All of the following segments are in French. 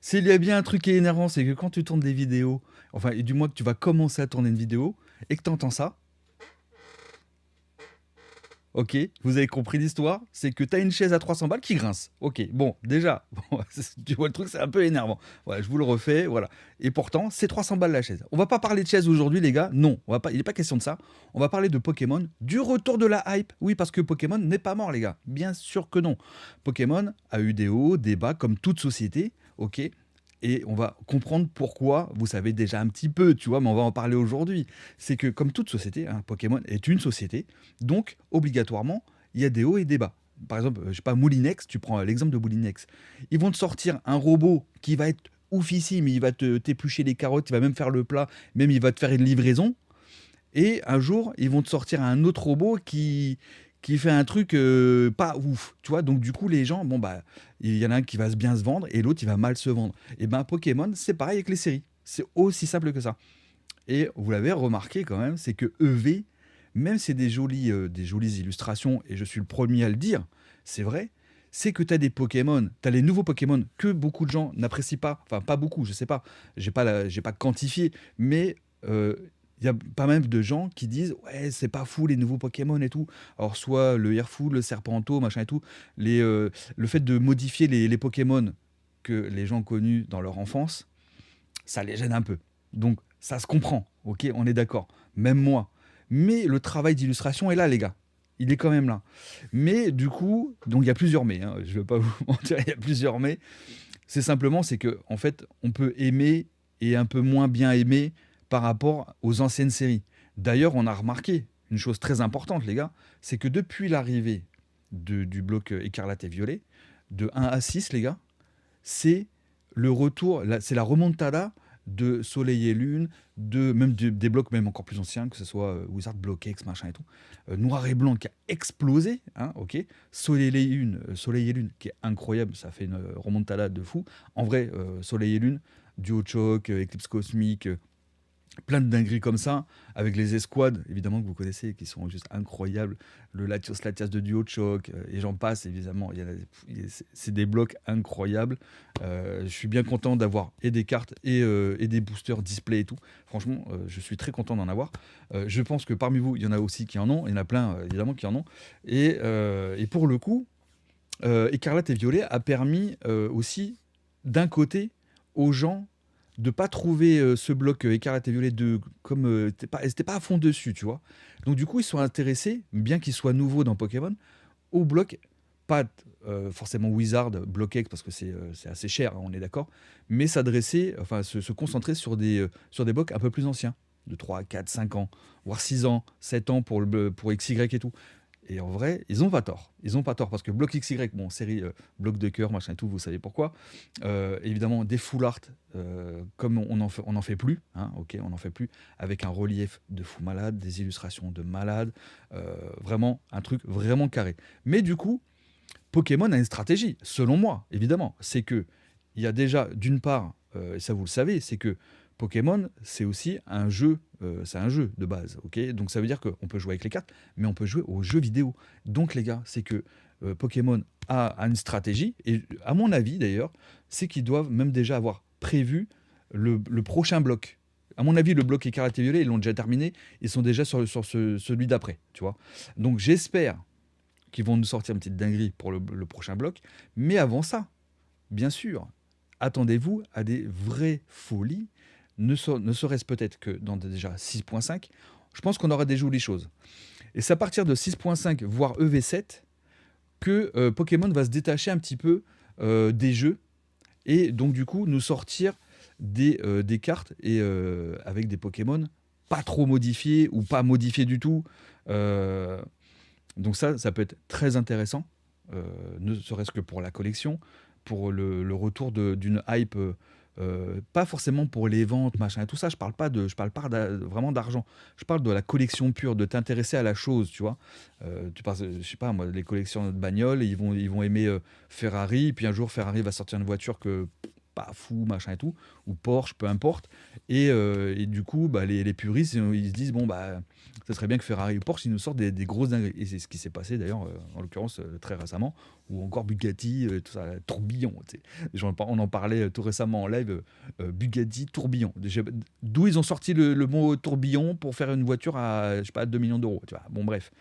S'il y a bien un truc qui est énervant, c'est que quand tu tournes des vidéos, enfin, et du moins que tu vas commencer à tourner une vidéo, et que tu entends ça, ok, vous avez compris l'histoire, c'est que tu as une chaise à 300 balles qui grince. Ok, bon, déjà, bon, tu vois le truc, c'est un peu énervant. Voilà, je vous le refais, voilà. Et pourtant, c'est 300 balles la chaise. On va pas parler de chaise aujourd'hui, les gars, non, on va pas, il n'est pas question de ça. On va parler de Pokémon, du retour de la hype. Oui, parce que Pokémon n'est pas mort, les gars. Bien sûr que non. Pokémon a eu des hauts, des bas, comme toute société, ok. Et on va comprendre pourquoi, vous savez déjà un petit peu, tu vois, mais on va en parler aujourd'hui. C'est que comme toute société, hein, Pokémon est une société, donc obligatoirement, il y a des hauts et des bas. Par exemple, je sais pas, Moulinex, tu prends l'exemple de Moulinex. Ils vont te sortir un robot qui va être oufissime, il va te t'éplucher les carottes, il va même faire le plat, même il va te faire une livraison. Et un jour, ils vont te sortir un autre robot qui fait un truc pas ouf, tu vois. Donc du coup, les gens, bon bah, il y en a un qui va bien se vendre et l'autre il va mal se vendre. Et ben Pokémon, c'est pareil avec les séries. C'est aussi simple que ça. Et vous l'avez remarqué quand même, c'est que EV, même si c'est des jolies illustrations, et je suis le premier à le dire, c'est vrai, c'est que tu as des Pokémon, tu as les nouveaux Pokémon que beaucoup de gens n'apprécient pas, enfin pas beaucoup, je sais pas, j'ai pas quantifié, mais il y a pas mal de gens qui disent ouais c'est pas fou les nouveaux Pokémon et tout. Alors soit le Airful, le Serpento, machin et tout, le fait de modifier les Pokémon que les gens connus dans leur enfance, ça les gêne un peu. Donc ça se comprend, ok, on est d'accord. Même moi. Mais le travail d'illustration est là, les gars. Il est quand même là. Mais du coup, donc il y a plusieurs mais, hein, je ne vais pas vous mentir, il y a plusieurs mais. C'est simplement, c'est que en fait, on peut aimer et un peu moins bien aimer par rapport aux anciennes séries. D'ailleurs, on a remarqué une chose très importante, les gars, c'est que depuis l'arrivée du bloc écarlate et violet, de 1 à 6, les gars, c'est le retour, c'est la remontada de Soleil et Lune, des blocs même encore plus anciens, que ce soit Wizard, Block X, machin et tout. Noir et Blanc qui a explosé, hein, ok. Soleil et Lune qui est incroyable, ça fait une remontada de fou. En vrai, Soleil et Lune, Duo Choc, Eclipse Cosmique, plein de dingueries comme ça, avec les escouades, évidemment, que vous connaissez, qui sont juste incroyables. Le Latios Latias de Duo Choc, et j'en passe, évidemment. C'est des blocs incroyables. Je suis bien content d'avoir et des cartes et des boosters display et tout. Franchement, je suis très content d'en avoir. Je pense que parmi vous, il y en a aussi qui en ont. Il y en a plein, évidemment, qui en ont. Et pour le coup, Écarlate et Violet a permis aussi, d'un côté, aux gens de pas trouver ce bloc Écarlate et Violet comme ils étaient pas à fond dessus, tu vois. Donc du coup, ils sont intéressés, bien qu'ils soient nouveaux dans Pokémon, au bloc, pas forcément Wizard, Block X, parce que c'est assez cher, hein, on est d'accord, mais se concentrer sur des blocs un peu plus anciens, de 3 4 5 ans, voire 6 ans, 7 ans pour XY et tout. Et en vrai, ils ont pas tort. Ils ont pas tort parce que Block XY, bon, série bloc de cœur, machin et tout, vous savez pourquoi. Évidemment, des full art, comme on en fait plus, hein, ok, on en fait plus, avec un relief de fou malade, des illustrations de malade, vraiment un truc vraiment carré. Mais du coup, Pokémon a une stratégie, selon moi, évidemment. C'est que il y a déjà, d'une part, et ça vous le savez, c'est que Pokémon, c'est aussi c'est un jeu de base, ok. Donc ça veut dire qu'on peut jouer avec les cartes, mais on peut jouer aux jeux vidéo. Donc les gars, c'est que Pokémon a une stratégie, et à mon avis d'ailleurs, c'est qu'ils doivent même déjà avoir prévu le prochain bloc. À mon avis, le bloc écarlate et violet, ils l'ont déjà terminé, ils sont déjà sur celui d'après, tu vois. Donc j'espère qui vont nous sortir une petite dinguerie pour le prochain bloc. Mais avant ça, bien sûr, attendez-vous à des vraies folies, ne serait-ce peut-être que dans déjà 6.5, je pense qu'on aura des jolies choses. Et c'est à partir de 6.5, voire EV7, que Pokémon va se détacher un petit peu des jeux, et donc du coup nous sortir des cartes avec des Pokémon pas trop modifiés ou pas modifiés du tout. Euh, donc ça peut être très intéressant, ne serait-ce que pour la collection, pour le retour d'une hype, pas forcément pour les ventes, machin et tout ça. Je parle pas vraiment d'argent. Je parle de la collection pure, de t'intéresser à la chose, tu vois. Je sais pas, moi, les collections de bagnoles, ils vont aimer Ferrari, puis un jour Ferrari va sortir une voiture que pas fou, machin et tout, ou Porsche, peu importe. Et du coup, bah, les puristes, ils se disent, bon, bah, ça serait bien que Ferrari ou Porsche, ils nous sortent des grosses dingueries. Et c'est ce qui s'est passé d'ailleurs, en l'occurrence, très récemment, ou encore Bugatti, tout ça, tourbillon. Tu sais. On en parlait tout récemment en live, Bugatti, tourbillon. D'où ils ont sorti le mot tourbillon pour faire une voiture à, je sais pas, 2 millions d'euros. Tu vois. Bon, bref.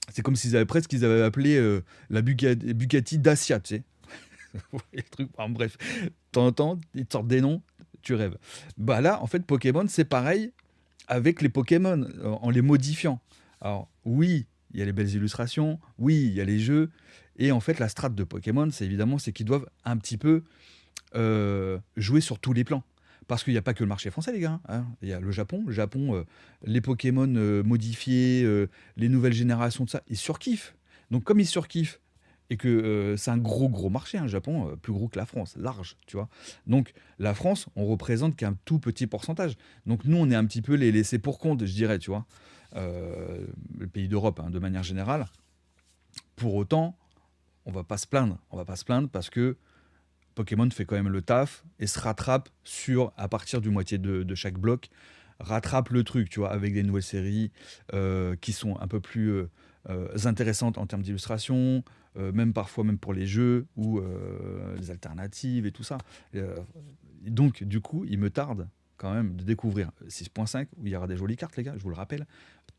C'est comme s'ils avaient presque qu'ils avaient appelé la Bugatti Dacia, tu sais. Le truc, enfin, bref, de temps en temps, ils te sortent des noms, tu rêves. Bah là, en fait, Pokémon, c'est pareil avec les Pokémon, en les modifiant. Alors, oui, il y a les belles illustrations, oui, il y a les jeux, et en fait, la strat de Pokémon, c'est évidemment, c'est qu'ils doivent un petit peu jouer sur tous les plans. Parce qu'il n'y a pas que le marché français, les gars. Hein. Il y a le Japon. Le Japon, les Pokémon modifiés, les nouvelles générations de ça, ils surkiffent. Donc, comme ils surkiffent, et que c'est un gros, gros marché, hein, le Japon, plus gros que la France, large, tu vois. Donc, la France, on représente qu'un tout petit pourcentage. Donc, nous, on est un petit peu les laissés pour compte, je dirais, tu vois. Le pays d'Europe, hein, de manière générale. Pour autant, on va pas se plaindre. On va pas se plaindre parce que Pokémon fait quand même le taf et se rattrape à partir du moitié de chaque bloc, rattrape le truc, tu vois, avec des nouvelles séries qui sont un peu plus intéressantes en termes d'illustration, même parfois même pour les jeux ou les alternatives et tout ça. Euh, donc, du coup, il me tarde quand même de découvrir 6.5 où il y aura des jolies cartes, les gars, je vous le rappelle.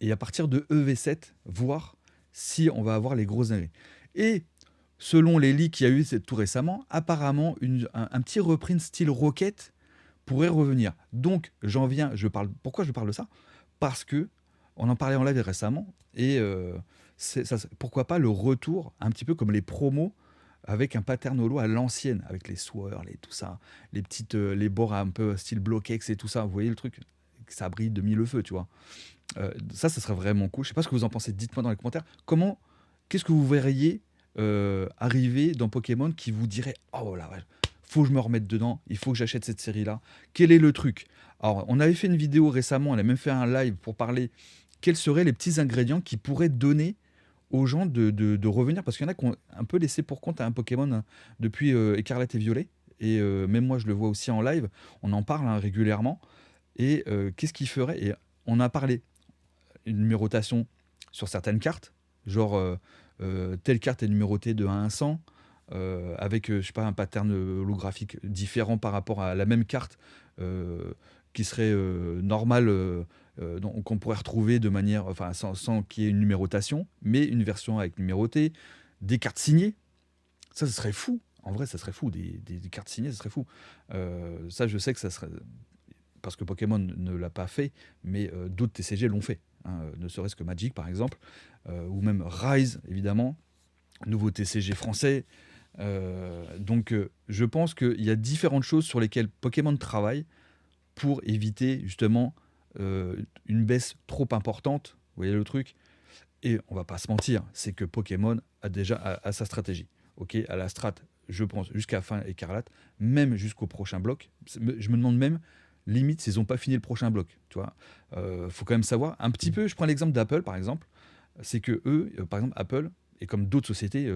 Et à partir de EV7, voir si on va avoir les grosses dingueries. Et selon les leaks qu'il y a eu tout récemment, apparemment, un petit reprint style Rocket pourrait revenir. Donc, pourquoi je parle de ça? Parce que on en parlait en live récemment, et pourquoi pas le retour, un petit peu comme les promos, avec un pattern holo à l'ancienne, avec les swirls et tout ça, les bords un peu style Block-X et tout ça, vous voyez le truc? Ça brille de mille feux, tu vois. Ça serait vraiment cool. Je sais pas ce que vous en pensez, dites-moi dans les commentaires. Qu'est-ce que vous verriez arriver dans Pokémon qui vous dirait oh là, ouais, faut que je me remette dedans, il faut que j'achète cette série-là. Quel est le truc? Alors, on avait fait une vidéo récemment, on a même fait un live pour parler quels seraient les petits ingrédients qui pourraient donner aux gens de revenir, parce qu'il y en a qui ont un peu laissé pour compte à un Pokémon depuis Écarlate et Violet, et même moi je le vois aussi en live, on en parle hein, régulièrement, et qu'est-ce qu'il ferait? Et on a parlé une numérotation sur certaines cartes, genre telle carte est numérotée de 1 à 100, avec je sais pas, un pattern holographique différent par rapport à la même carte qui serait normale, qu'on pourrait retrouver de manière, enfin sans qu'il y ait une numérotation, mais une version avec numérotée, des cartes signées, ça ce serait fou. En vrai, ça serait fou, des cartes signées, ça serait fou. Ça, je sais que ça serait, parce que Pokémon ne l'a pas fait, mais d'autres TCG l'ont fait. Hein, ne serait-ce que Magic par exemple, ou même Rise évidemment, nouveau TCG français. Donc je pense qu'il y a différentes choses sur lesquelles Pokémon travaille pour éviter justement une baisse trop importante. Vous voyez le truc? Et on va pas se mentir, c'est que Pokémon a sa stratégie. Ok, à la strat, je pense, jusqu'à fin écarlate, même jusqu'au prochain bloc. Je me demande même, limite, s'ils n'ont pas fini le prochain bloc. Tu vois, faut quand même savoir un petit peu. Je prends l'exemple d'Apple, par exemple. C'est que eux, par exemple, Apple, et comme d'autres sociétés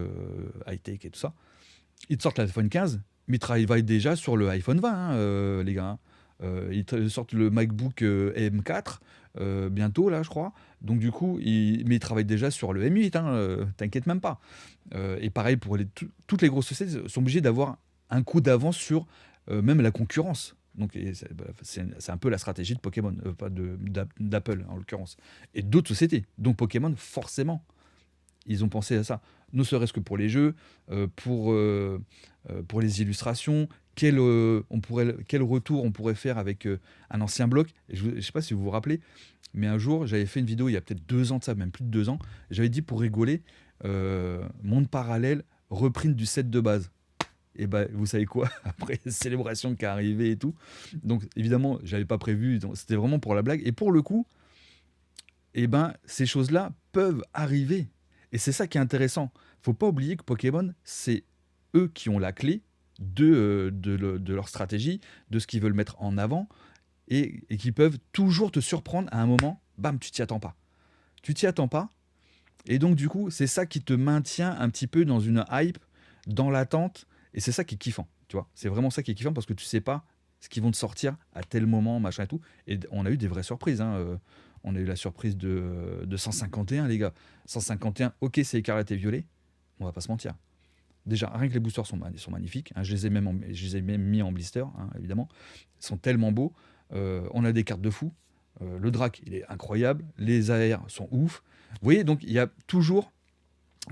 high-tech et tout ça, ils te sortent l'iPhone 15, mais ils travaillent déjà sur le iPhone 20, hein, les gars. Ils sortent le MacBook M4 bientôt, là, je crois. Donc, du coup, mais ils travaillent déjà sur le M8, hein, t'inquiète même pas. Et pareil, pour toutes les grosses sociétés sont obligées d'avoir un coup d'avance sur même la concurrence. Donc, c'est un peu la stratégie de Pokémon, pas d'Apple en l'occurrence. Et d'autres sociétés. Donc, Pokémon, forcément, ils ont pensé à ça. Ne serait-ce que pour les jeux, pour les illustrations, quel retour on pourrait faire avec un ancien bloc. Et je ne sais pas si vous vous rappelez, mais un jour, j'avais fait une vidéo il y a peut-être 2 ans de ça, même plus de 2 ans. J'avais dit pour rigoler, monde parallèle, reprint du set de base. Et bah, vous savez quoi? Après, célébration qui est arrivée et tout. Donc, évidemment, j'avais pas prévu. C'était vraiment pour la blague. Et pour le coup, eh ben, ces choses-là peuvent arriver. Et c'est ça qui est intéressant. Faut pas oublier que Pokémon, c'est eux qui ont la clé de leur stratégie, de ce qu'ils veulent mettre en avant, et qui peuvent toujours te surprendre à un moment, bam, tu t'y attends pas. Tu t'y attends pas, et donc du coup, c'est ça qui te maintient un petit peu dans une hype, dans l'attente, et c'est ça qui est kiffant. Tu vois? C'est vraiment ça qui est kiffant parce que tu sais pas ce qu'ils vont te sortir à tel moment, machin et tout. Et on a eu des vraies surprises, hein. On a eu la surprise de 151, les gars. 151, ok, c'est écarlate et violet. On va pas se mentir. Déjà, rien que les boosters sont magnifiques, hein. Je les ai même mis en blister, hein, évidemment. Ils sont tellement beaux. On a des cartes de fou. Le drac, il est incroyable. Les AR sont ouf. Vous voyez, donc il y a toujours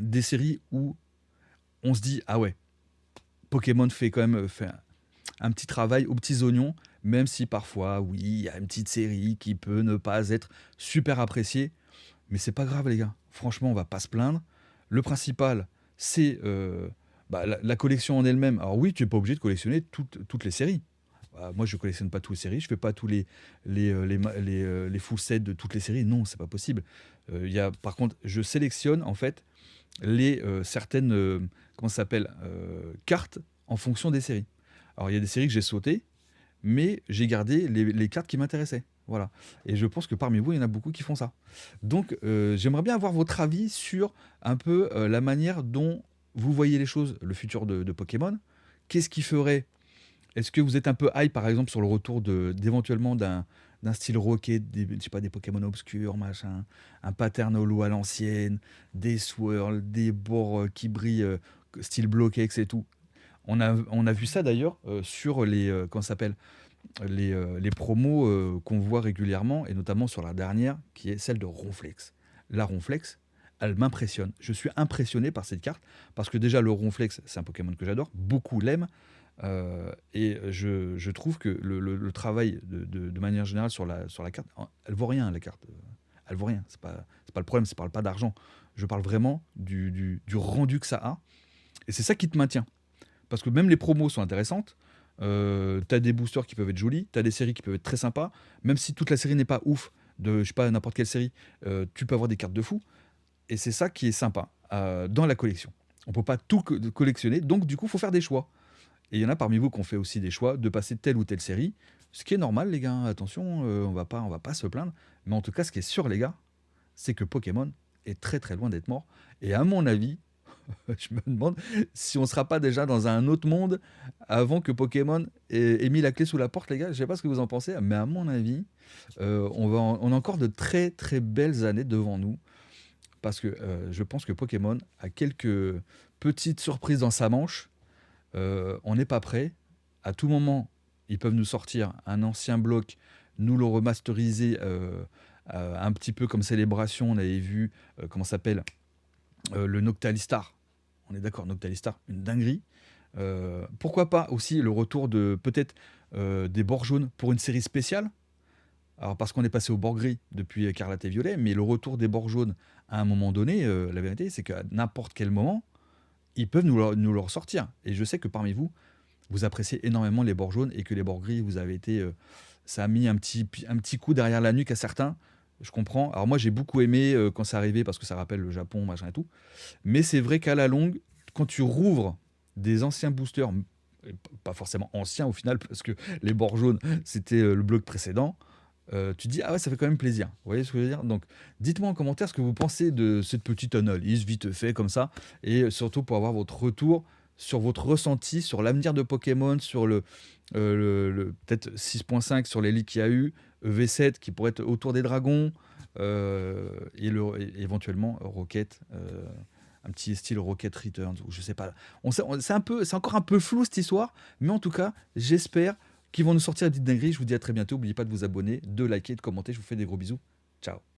des séries où on se dit, ah ouais, Pokémon fait quand même un petit travail aux petits oignons, même si parfois, oui, il y a une petite série qui peut ne pas être super appréciée. Mais c'est pas grave, les gars. Franchement, on va pas se plaindre. Le principal, c'est la collection en elle-même. Alors oui, tu n'es pas obligé de collectionner toutes les séries. Moi, je collectionne pas toutes les séries. Je fais pas tous les full sets de toutes les séries. Non, c'est pas possible. Par contre, je sélectionne en fait les certaines comment ça s'appelle cartes en fonction des séries. Alors il y a des séries que j'ai sautées, mais j'ai gardé les cartes qui m'intéressaient. Voilà. Et je pense que parmi vous, il y en a beaucoup qui font ça. Donc, j'aimerais bien avoir votre avis sur un peu la manière dont vous voyez les choses, le futur de Pokémon. Qu'est-ce qui ferait? Est-ce que vous êtes un peu hype, par exemple, sur le retour d'éventuellement d'un style Rocket, je sais pas, des Pokémon obscurs, machin, un pattern holo à l'ancienne, des swirls, des bords qui brillent, style Bloquex et tout. On a vu ça d'ailleurs sur comment ça s'appelle, les promos qu'on voit régulièrement, et notamment sur la dernière, qui est celle de Ronflex. La Ronflex, elle m'impressionne. Je suis impressionné par cette carte, parce que déjà, le Ronflex, c'est un Pokémon que j'adore, beaucoup l'aiment, et je trouve que le travail, de manière générale, sur la carte, elle vaut rien, la carte. Elle vaut rien. C'est pas le problème, je parle pas d'argent. Je parle vraiment du rendu que ça a, et c'est ça qui te maintient. Parce que même les promos sont intéressantes. T'as des boosters qui peuvent être jolis, t'as des séries qui peuvent être très sympas. Même si toute la série n'est pas ouf, de je sais pas n'importe quelle série, tu peux avoir des cartes de fou. Et c'est ça qui est sympa dans la collection. On peut pas tout collectionner, donc du coup, faut faire des choix. Et il y en a parmi vous qui ont fait aussi des choix de passer telle ou telle série, ce qui est normal, les gars. Attention, on va pas se plaindre. Mais en tout cas, ce qui est sûr, les gars, c'est que Pokémon est très très loin d'être mort. Et à mon avis, je me demande si on ne sera pas déjà dans un autre monde avant que Pokémon ait mis la clé sous la porte, les gars. Je ne sais pas ce que vous en pensez, mais à mon avis, on a encore de très très belles années devant nous. Parce que je pense que Pokémon a quelques petites surprises dans sa manche. On n'est pas prêt. À tout moment, ils peuvent nous sortir un ancien bloc, nous le remasteriser un petit peu comme célébration. On avait vu, comment ça s'appelle, le Noctalistar. On est d'accord, Noctalistar, une dinguerie. Pourquoi pas aussi le retour de peut-être des bords jaunes pour une série spéciale. Alors parce qu'on est passé au bord gris depuis Écarlate et Violet, mais le retour des bords jaunes à un moment donné, la vérité c'est qu'à n'importe quel moment, ils peuvent nous le ressortir. Et je sais que parmi vous, vous appréciez énormément les bords jaunes et que les bords gris, vous avez été, ça a mis un petit coup derrière la nuque à certains. Je comprends. Alors moi j'ai beaucoup aimé quand c'est arrivé parce que ça rappelle le Japon, machin et tout. Mais c'est vrai qu'à la longue, quand tu rouvres des anciens boosters, pas forcément anciens au final, parce que les bords jaunes, c'était le bloc précédent, tu te dis, ah ouais, ça fait quand même plaisir. Vous voyez ce que je veux dire? Donc, dites-moi en commentaire ce que vous pensez de cette petite analyse, vite fait, comme ça, et surtout pour avoir votre retour sur votre ressenti, sur l'avenir de Pokémon, sur peut-être 6.5 sur les leaks qu'il y a eu, V7 qui pourrait être autour des dragons, et éventuellement Rocket, un petit style Rocket Returns, ou je sais pas. C'est encore un peu flou cette histoire, mais en tout cas, j'espère qu'ils vont nous sortir la petite dinguerie. Je vous dis à très bientôt. N'oubliez pas de vous abonner, de liker, de commenter. Je vous fais des gros bisous. Ciao.